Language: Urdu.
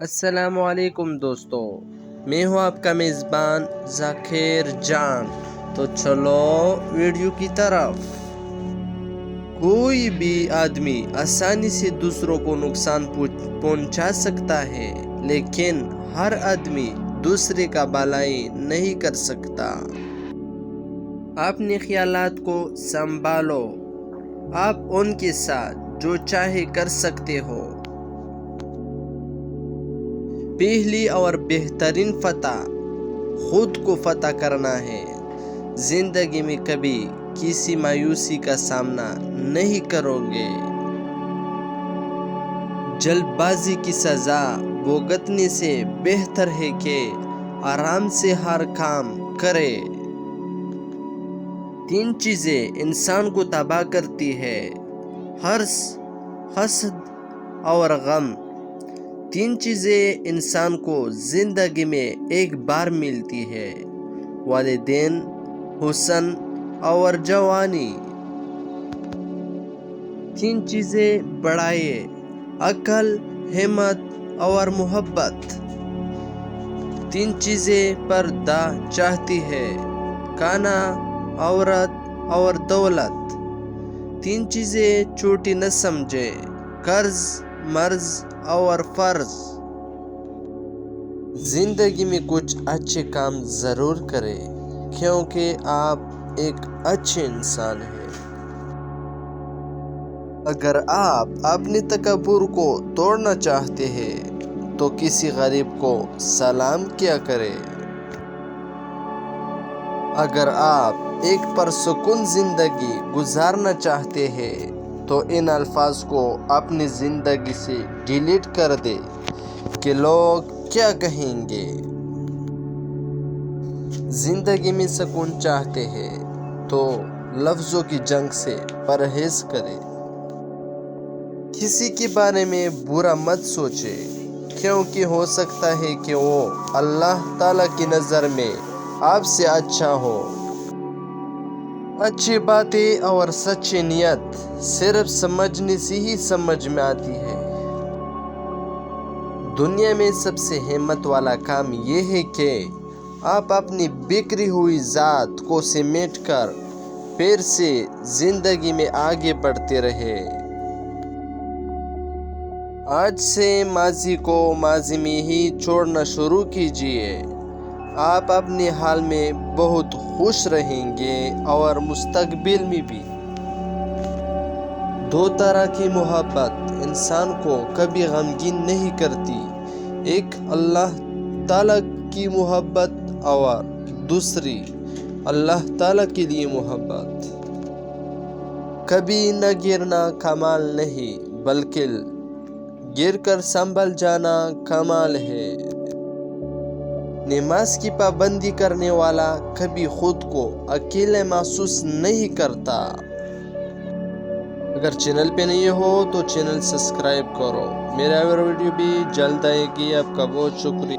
السلام علیکم دوستو، میں ہوں آپ کا میزبان ذاکر جان۔ تو چلو ویڈیو کی طرف۔ کوئی بھی آدمی آسانی سے دوسروں کو نقصان پہنچا سکتا ہے، لیکن ہر آدمی دوسرے کا بھلائی نہیں کر سکتا۔ اپنے خیالات کو سنبھالو، آپ ان کے ساتھ جو چاہے کر سکتے ہو۔ پہلی اور بہترین فتح خود کو فتح کرنا ہے۔ زندگی میں کبھی کسی مایوسی کا سامنا نہیں کرو گے۔ جلد بازی کی سزا بھگتنے سے بہتر ہے کہ آرام سے ہر کام کرے۔ 3 چیزیں انسان کو تباہ کرتی ہے: حرص، حسد اور غم۔ 3 چیزیں انسان کو زندگی میں ایک بار ملتی ہے: والدین، حسن اور جوانی۔ 3 چیزیں بڑھائے: عقل، ہمت اور محبت۔ 3 چیزیں پردہ چاہتی ہے: کھانا، عورت اور دولت۔ 3 چیزیں چھوٹی نہ سمجھے: قرض، مرض اور فرض۔ زندگی میں کچھ اچھے کام ضرور کریں، کیونکہ آپ ایک اچھے انسان ہیں۔ اگر آپ اپنے تکبر کو توڑنا چاہتے ہیں تو کسی غریب کو سلام کیا کریں۔ اگر آپ ایک پرسکون زندگی گزارنا چاہتے ہیں تو ان الفاظ کو اپنی زندگی سے ڈیلیٹ کر دیں کہ لوگ کیا کہیں گے۔ زندگی میں سکون چاہتے ہیں تو لفظوں کی جنگ سے پرہیز کریں۔ کسی کے بارے میں برا مت سوچیں، کیونکہ ہو سکتا ہے کہ وہ اللہ تعالیٰ کی نظر میں آپ سے اچھا ہو۔ اچھی باتیں اور سچی نیت صرف سمجھنے سے ہی سمجھ میں آتی ہے۔ دنیا میں سب سے ہمت والا کام یہ ہے کہ آپ اپنی بکھری ہوئی ذات کو سمیٹ کر پھر سے زندگی میں آگے بڑھتے رہیں۔ آج سے ماضی کو ماضی میں ہی چھوڑنا شروع کیجیے۔ آپ اپنے حال میں بہت خوش رہیں گے اور مستقبل میں بھی۔ 2 طرح کی محبت انسان کو کبھی غمگین نہیں کرتی: ایک اللہ تعالیٰ کی محبت اور دوسری اللہ تعالیٰ کے لیے محبت۔ کبھی نہ گرنا کمال نہیں، بلکہ گر کر سنبھل جانا کمال ہے۔ نماز کی پابندی کرنے والا کبھی خود کو اکیلے محسوس نہیں کرتا۔ اگر چینل پہ نہیں ہو تو چینل سبسکرائب کرو۔ میرا ویڈیو بھی جلد آئے گی۔ آپ کا بہت شکریہ۔